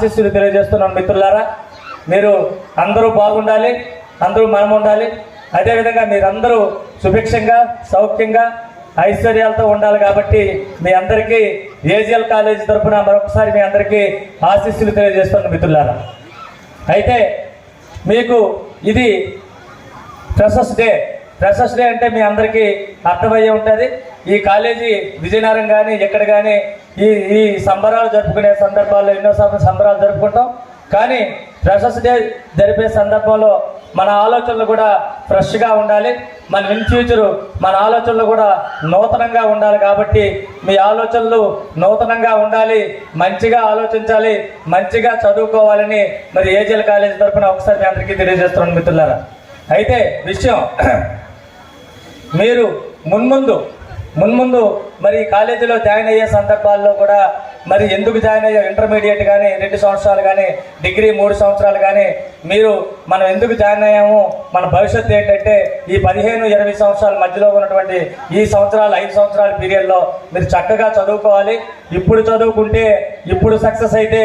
ఆశీస్సులు తెలియజేస్తున్నాను మిత్రులారా. మీరు అందరూ బాగుండాలి, అందరూ మనం ఉండాలి. అదేవిధంగా మీరందరూ సుభిక్షంగా సౌఖ్యంగా ఐశ్వర్యాలతో ఉండాలి. కాబట్టి మీ అందరికీ ఏజిఎల్ కాలేజ్ తరఫున మరొకసారి మీ అందరికీ ఆశీస్సులు తెలియజేస్తున్నాను మిత్రులారా. అయితే మీకు ఇది ఫ్రెషర్స్ డే అంటే మీ అందరికీ అర్థమయ్యే ఉంటుంది. ఈ కాలేజీ విజయనగరం కానీ ఎక్కడ కానీ ఈ సంబరాలు జరుపుకునే సందర్భాల్లో ఎన్నో సంబరాలు జరుపుకుంటాం. కానీ ఫ్రెషర్స్ డే జరిపే సందర్భంలో మన ఆలోచనలు కూడా ఫ్రెష్గా ఉండాలి. మన ఇన్ ఫ్యూచరు మన ఆలోచనలు కూడా నూతనంగా ఉండాలి. కాబట్టి మీ ఆలోచనలు నూతనంగా ఉండాలి, మంచిగా ఆలోచించాలి, మంచిగా చదువుకోవాలని మరి ఏజిఎల్ కాలేజ్ తరఫున ఒకసారి మీ అందరికీ తెలియజేస్తున్నాను మిత్రులారా. అయితే విషయం మీరు మున్ముందు మరి కాలేజీలో జాయిన్ అయ్యే సందర్భాల్లో కూడా మరి ఎందుకు జాయిన్ అయ్యే ఇంటర్మీడియట్ కానీ 2 సంవత్సరాలు కానీ డిగ్రీ 3 సంవత్సరాలు కానీ మనం ఎందుకు జాయిన్ అయ్యాము, మన భవిష్యత్తు ఏంటంటే ఈ 15-20 సంవత్సరాల మధ్యలో ఉన్నటువంటి ఈ సంవత్సరాలు 5 సంవత్సరాల పీరియడ్లో మీరు చక్కగా చదువుకోవాలి. ఇప్పుడు చదువుకుంటే ఇప్పుడు సక్సెస్ అయితే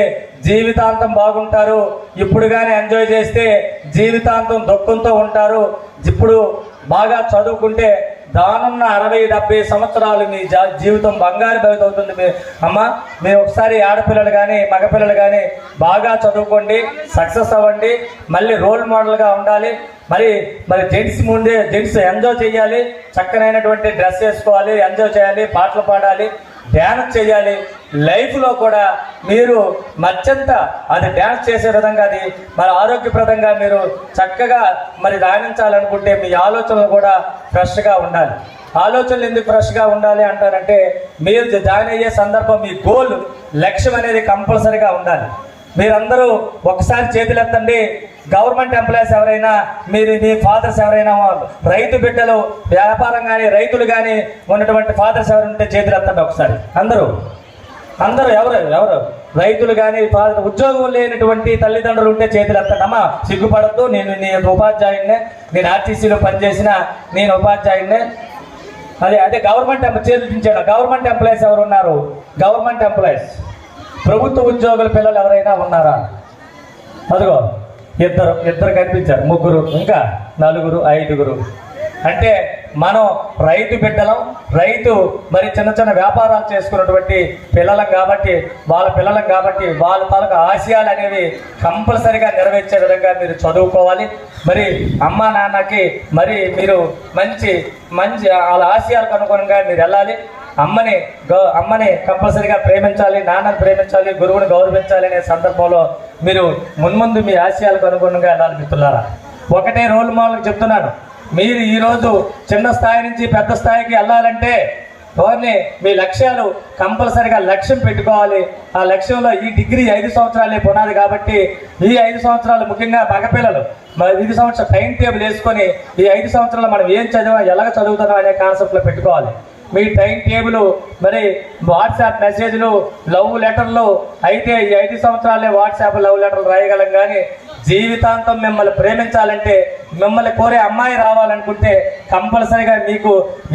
జీవితాంతం బాగుంటారు. ఇప్పుడు కానీ ఎంజాయ్ చేస్తే జీవితాంతం దుఃఖంతో ఉంటారు. ఇప్పుడు బాగా చదువుకుంటే దానున్న 60-70 సంవత్సరాలు మీ జీవితం బంగారు భవిత అవుతుంది. మీరు ఒకసారి ఆడపిల్లలు కానీ మగపిల్లలు కానీ బాగా చదువుకోండి, సక్సెస్ అవ్వండి, మళ్ళీ రోల్ మోడల్గా ఉండాలి. మరి జెంట్స్ ఎంజాయ్ చేయాలి, చక్కనైనటువంటి డ్రెస్ వేసుకోవాలి, ఎంజాయ్ చేయాలి, పాటలు పాడాలి, డ్యాన్స్ చేయాలి. లైఫ్లో కూడా మీరు మధ్యంత అది డ్యాన్స్ చేసే విధంగా అది మరి ఆరోగ్యప్రదంగా మీరు చక్కగా మరి రాణించాలనుకుంటే మీ ఆలోచనలు కూడా ఫ్రెష్గా ఉండాలి. ఆలోచనలు ఎందుకు ఫ్రెష్గా ఉండాలి అంటారంటే మీరు జాయిన్ అయ్యే సందర్భం మీ గోల్ లక్ష్యం అనేది కంపల్సరీగా ఉండాలి. మీరందరూ ఒకసారి చేతులు ఎత్తండి. గవర్నమెంట్ ఎంప్లాయీస్ ఎవరైనా, మీ ఫాదర్స్ ఎవరైనా, రైతు బిడ్డలు వ్యాపారం కానీ రైతులు కానీ ఉన్నటువంటి ఫాదర్స్ ఎవరు ఉంటే చేతులు ఎత్తండి ఒకసారి. అందరూ ఎవరు రైతులు కానీ ఉద్యోగం లేనటువంటి తల్లిదండ్రులు ఉంటే చేతులు ఎత్తండి. అమ్మా సిగ్గుపడద్దు, నేను ఉపాధ్యాయుడినే, నేను ఆర్టీసీలో పనిచేసిన నేను ఉపాధ్యాయుడినే. అదే గవర్నమెంట్ చేతులు దించాడు. గవర్నమెంట్ ఎంప్లాయీస్ ఎవరు ఉన్నారు? గవర్నమెంట్ ఎంప్లాయీస్ ప్రభుత్వ ఉద్యోగుల పిల్లలు ఎవరైనా ఉన్నారా? అదిగో ఇద్దరు కనిపించారు, 3, ఇంకా 4, 5. అంటే మనం రైతు బిడ్డలం, మరి చిన్న వ్యాపారాలు చేసుకున్నటువంటి పిల్లలం కాబట్టి వాళ్ళ తాలూకా ఆశయాలు అనేవి కంపల్సరిగా నెరవేర్చే విధంగా మీరు చదువుకోవాలి. మరి అమ్మా నాన్నకి మరి మీరు మంచి వాళ్ళ ఆశయాలకు అనుగుణంగా మీరు వెళ్ళాలి. అమ్మని కంపల్సరీగా ప్రేమించాలి, నాన్నని ప్రేమించాలి, గురువుని గౌరవించాలి అనే సందర్భంలో మీరు మున్ముందు మీ ఆశయాలకు అనుగుణంగా వెళ్ళాలి మిత్రులారా. ఒకటే రోల్ మోడల్ చెప్తున్నాను. మీరు ఈరోజు చిన్న స్థాయి నుంచి పెద్ద స్థాయికి వెళ్ళాలంటే ఓన్లీ మీ లక్ష్యాలు కంపల్సరీగా లక్ష్యం పెట్టుకోవాలి. ఆ లక్ష్యంలో ఈ డిగ్రీ 5 సంవత్సరాలే పునాది కాబట్టి ఈ 5 సంవత్సరాలు ముఖ్యంగా మగపిల్లలు 5 సంవత్సరాల టైం టేబుల్ వేసుకొని ఈ 5 సంవత్సరాలు మనం ఏం చదివా, ఎలాగ చదువుతున్నాం అనే కాన్సెప్ట్లో పెట్టుకోవాలి. మీ టైం టేబుల్ మరి వాట్సాప్ మెసేజ్లు, లవ్ లెటర్లు అయితే ఈ 5 సంవత్సరాలే వాట్సాప్ లవ్ లెటర్లు రాయగలం. కానీ జీవితాంతం మిమ్మల్ని ప్రేమించాలంటే, మిమ్మల్ని కోరే అమ్మాయి రావాలనుకుంటే కంపల్సరీగా మీకు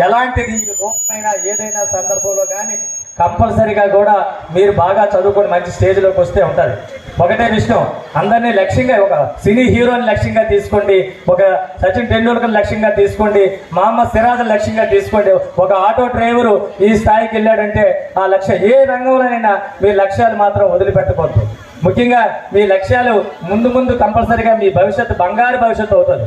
ఎలాంటి రూపమైన ఏదైనా సందర్భంలో కానీ కంపల్సరీగా కూడా మీరు బాగా చదువుకొని మంచి స్టేజ్లోకి వస్తే ఉంటుంది. ఒకటే విషయం, అందరినీ లక్ష్యంగా ఒక సినీ హీరోని లక్ష్యంగా తీసుకోండి, ఒక సచిన్ టెండూల్కర్ లక్ష్యంగా తీసుకోండి, మహమ్మద్ సిరాజ్ లక్ష్యంగా తీసుకోండి. ఒక ఆటో డ్రైవరు ఈ స్థాయికి వెళ్ళాడంటే ఆ లక్ష్యం ఏ రంగంలోనైనా మీ లక్ష్యాలు మాత్రం వదిలిపెట్టకూడదు. ముఖ్యంగా మీ లక్ష్యాలు ముందు కంపల్సరీగా మీ భవిష్యత్తు బంగారు భవిష్యత్తు అవుతుంది.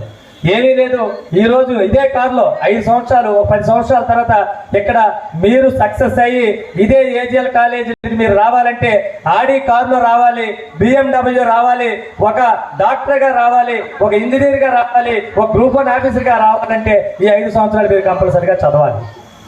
ఏమీ లేదు, ఈరోజు ఇదే కారులో 5 సంవత్సరాలు 10 సంవత్సరాల తర్వాత ఇక్కడ మీరు సక్సెస్ అయ్యి ఇదే ఏజిఎల్ కాలేజీకి మీరు రావాలంటే ఆడి కారులో రావాలి, BMW రావాలి, ఒక డాక్టర్గా రావాలి, ఒక ఇంజనీర్గా రావాలి, ఒక గ్రూప్ 1 ఆఫీసర్గా రావాలంటే ఈ 5 సంవత్సరాలు మీరు కంపల్సరీగా చదవాలి.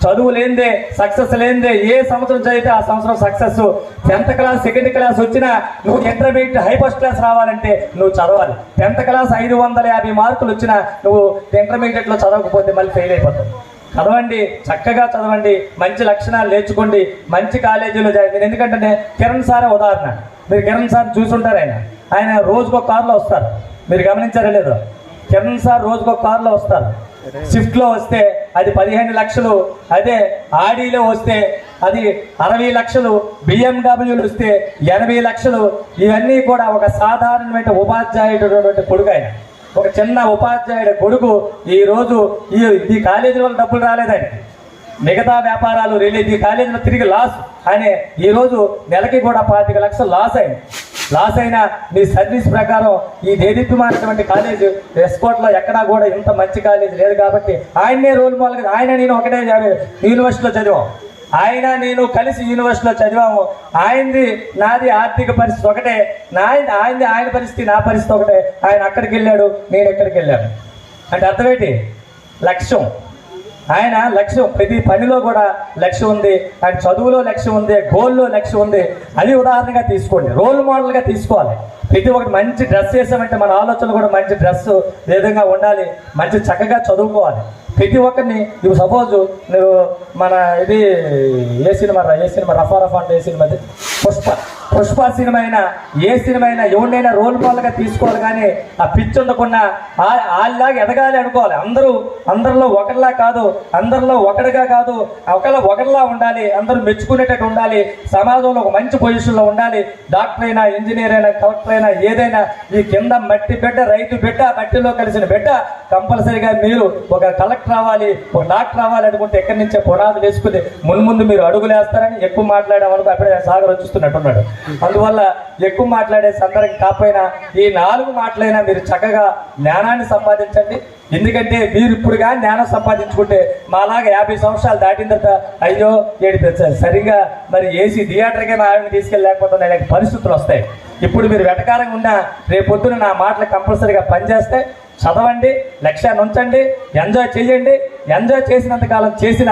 చదువు లేనిదే, సక్సెస్ లేనిదే ఏ సంవత్సరం చదివితే ఆ సంవత్సరం success. 10th class 2nd class వచ్చినా నువ్వు ఇంటర్మీడియట్ హై ఫస్ట్ క్లాస్ రావాలంటే నువ్వు చదవాలి. 10th క్లాస్ 550 మార్కులు వచ్చినా నువ్వు ఇంటర్మీడియట్లో చదవకపోతే మళ్ళీ ఫెయిల్ అయిపోతావు. చదవండి, చక్కగా చదవండి, మంచి లక్షణాలు నేర్చుకోండి, మంచి కాలేజీలో చదివి. ఎందుకంటే కిరణ్ సారే ఉదాహరణ, మీరు కిరణ్ సార్ చూసుంటారు. ఆయన రోజుకొక కారులో వస్తారు, మీరు గమనించారా లేదు? కిరణ్ సార్ రోజుకొక కారులో వస్తారు. స్విఫ్ట్లో వస్తే అది 15 లక్షలు, అదే ఆడీలో వస్తే అది 60 లక్షలు బిఎండబ్ల్యూలు ఇస్తే 80 లక్షలు. ఇవన్నీ కూడా ఒక సాధారణమైన ఉపాధ్యాయుడు కొడుకు ఆయన, ఒక చిన్న ఉపాధ్యాయుడు కొడుకు ఈరోజు ఈ కాలేజీ వల్ల డబ్బులు రాలేదండి, మిగతా వ్యాపారాలు రిలీజ్, ఈ కాలేజీలో తిరిగి లాస్ అనే ఈరోజు నెలకి కూడా 25 లక్షలు లాస్ అయినా మీ సర్వీస్ ప్రకారం ఈ దేదీప్యమైనటువంటి కాలేజ్ ఎస్కోట్లో ఎక్కడా కూడా ఇంత మంచి కాలేజ్ లేదు కాబట్టి ఆయన్నే రోల్ మోడల్గా, ఆయన నేను ఒకటే యూనివర్సిటీలో చదివాం, ఆయన నేను కలిసి యూనివర్సిటీలో చదివాము. ఆయనది నాది ఆర్థిక పరిస్థితి ఒకటే, ఆయన పరిస్థితి నా పరిస్థితి ఒకటే. ఆయన అక్కడికి వెళ్ళాడు, నేను ఎక్కడికి వెళ్ళాను అంటే అర్థమేంటి? లక్ష్యం. ఆయన లక్ష్యం, ప్రతి పనిలో కూడా లక్ష్యం ఉంది, ఆయన చదువులో లక్ష్యం ఉంది, గోల్లో లక్ష్యం ఉంది. అది ఉదాహరణగా తీసుకోండి, రోల్ మోడల్గా తీసుకోవాలి. ప్రతి ఒక్కటి మంచి డ్రెస్ వేసామంటే మన ఆలోచనలు కూడా మంచి డ్రెస్ విధంగా ఉండాలి, మంచి చక్కగా చదువుకోవాలి. ప్రతి ఒక్కరిని ఇప్పుడు సపోజ్ నువ్వు మన ఇది ఏ సినిమా రఫా అంటే ఏ సినిమా, అది పుష్ప సినిమా అయినా ఏ సినిమా అయినా ఎవరినైనా రోల్ మోడల్గా తీసుకోవాలి. కానీ ఆ పిచ్చి ఉండకుండా వాళ్ళలాగా ఎదగాలి అనుకోవాలి. అందరిలో ఒకరిలా కాదు, అందరిలో ఒకటిగా కాదు, ఒకరిలా ఉండాలి, అందరూ మెచ్చుకునేటట్టు ఉండాలి, సమాజంలో ఒక మంచి పొజిషన్లో ఉండాలి. డాక్టర్ అయినా, ఇంజనీర్ అయినా, కలెక్టర్ అయినా, ఏదైనా ఈ కింద మట్టి బిడ్డ, రైతు బిడ్డ, మట్టిలో కలిసిన బిడ్డ కంపల్సరీగా మీరు ఒక కలెక్టర్ అవ్వాలి, ఒక డాక్టర్ అవ్వాలి అనుకుంటే ఎక్కడి నుంచే పునాదులు వేసుకుని ముందు మీరు అడుగులు వేస్తారని. ఎక్కువ మాట్లాడామనుకో అప్పుడే సాగర్ వచ్చిస్తున్నట్టున్నాడు. అందువల్ల ఎక్కువ మాట్లాడే సందర్భం కాకపోయినా ఈ 4 మాటలైనా మీరు చక్కగా జ్ఞానాన్ని సంపాదించండి. ఎందుకంటే మీరు ఇప్పుడు కానీ జ్ఞానం సంపాదించుకుంటే మాలాగా 50 సంవత్సరాలు దాటిన తర్వాత అయ్యో సరిగా మరి ఏసీ థియేటర్కే మా ఆవిడని తీసుకెళ్ళలేకపోతే అనేక పరిస్థితులు వస్తాయి. ఇప్పుడు మీరు వెటకారంగా ఉన్నా రేపొద్దున నా మాటలు కంపల్సరీగా పనిచేస్తే చదవండి, లక్ష్యాన్ని ఉంచండి, ఎంజాయ్ చేయండి. ఎంజాయ్ చేసినంతకాలం చేసిన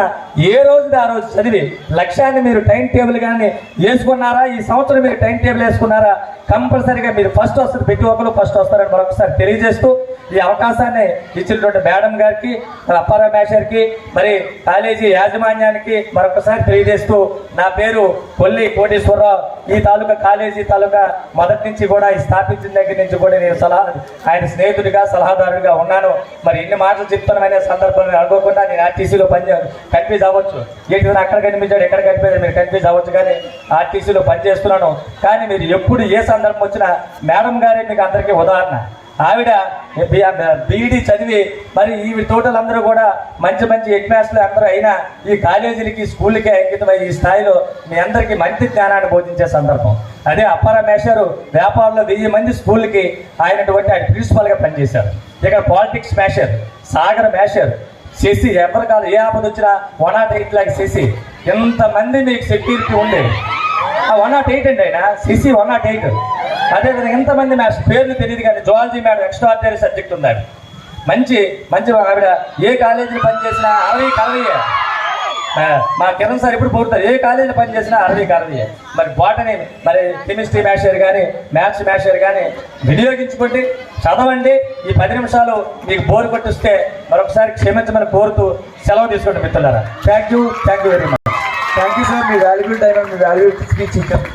ఏ రోజుది ఆ రోజు చదివి లక్ష్యాన్ని మీరు టైం టేబుల్ కానీ వేసుకున్నారా, ఈ సంవత్సరం మీరు టైం టేబుల్ వేసుకున్నారా, కంపల్సరీగా మీరు ఫస్ట్ వస్తారు, ప్రతి ఒక్కరు ఫస్ట్ వస్తారని మరొకసారి తెలియజేస్తూ ఈ అవకాశాన్ని ఇచ్చినటువంటి మేడం గారికి, అప్పారావు మేషర్కి, మరి కాలేజీ యాజమాన్యానికి మరొకసారి తెలియజేస్తూ నా పేరు కొల్లి కోటేశ్వరరావు. ఈ కాలేజీ తాలూకా మొదటి నుంచి కూడా ఈ స్థాపించిన దగ్గర నుంచి కూడా నేను ఆయన స్నేహితుడిగా సలహాదారుడిగా ఉన్నాను. మరి ఎన్ని మాటలు చెప్తాననే సందర్భంలో అనుకోకుండా నేను ఆర్టీసీలో కన్ఫ్యూజ్ అవ్వచ్చు, ఏంటి అక్కడ కనిపించాడు ఎక్కడ కనిపించాడు మీరు కన్ఫ్యూజ్ అవ్వచ్చు, కానీ ఆర్టీసీలో పనిచేస్తున్నాను. కానీ మీరు ఎప్పుడు ఏ సందర్భం వచ్చినా మేడం గారే మీకు అందరికీ ఉదాహరణ. ఆవిడ బీఈడీ చదివి మరి ఈ తోటలందరూ కూడా మంచి హెడ్ మాస్టర్లు అందరూ అయినా ఈ కాలేజీలకి స్కూళ్ళకి అంకితమై ఈ స్థాయిలో మీ అందరికీ మంచి జ్ఞానాన్ని బోధించే సందర్భం. అదే అప్పారావు మేషారు వ్యాపారంలో 1000 మంది స్కూళ్ళకి ఆయన ప్రిన్సిపల్గా పనిచేశారు. ఇక్కడ పాలిటిక్స్ మేషర్, సాగర్ మేషర్, శశి ఎవరి కాదు ఏ ఆపద వచ్చినా 108 లాగా శశి, ఎంతమంది మీకు సెక్యూరిటీ ఉండేది. 108 అండి ఆయన, శశి 108. అదేవిధంగా ఎంతమంది మ్యాథ్స్ పేర్లు తెలియదు కానీ జువాలజీ మేడం ఎక్స్ట్రాడినరీ సబ్జెక్ట్ ఉంది ఆవిడ, మంచి ఆవిడ ఏ కాలేజీలో పనిచేసినా 60 మా కిరణ్ సార్ ఎప్పుడు పోతారు, ఏ కాలేజీలో పనిచేసినా 60 మరి బాటనీ మరి కెమిస్ట్రీ మేషర్ కానీ మ్యాథ్స్ మేషర్ కానీ వినియోగించుకోండి, చదవండి. ఈ 10 నిమిషాలు మీకు బోర్ కొట్టిస్తే మరొకసారి క్షమించమని కోరుతూ సెలవు తీసుకోండి మిత్రులారా. Thank you very much. Thank you sir, me valuable time, me valuable speech ఇచ్చారు.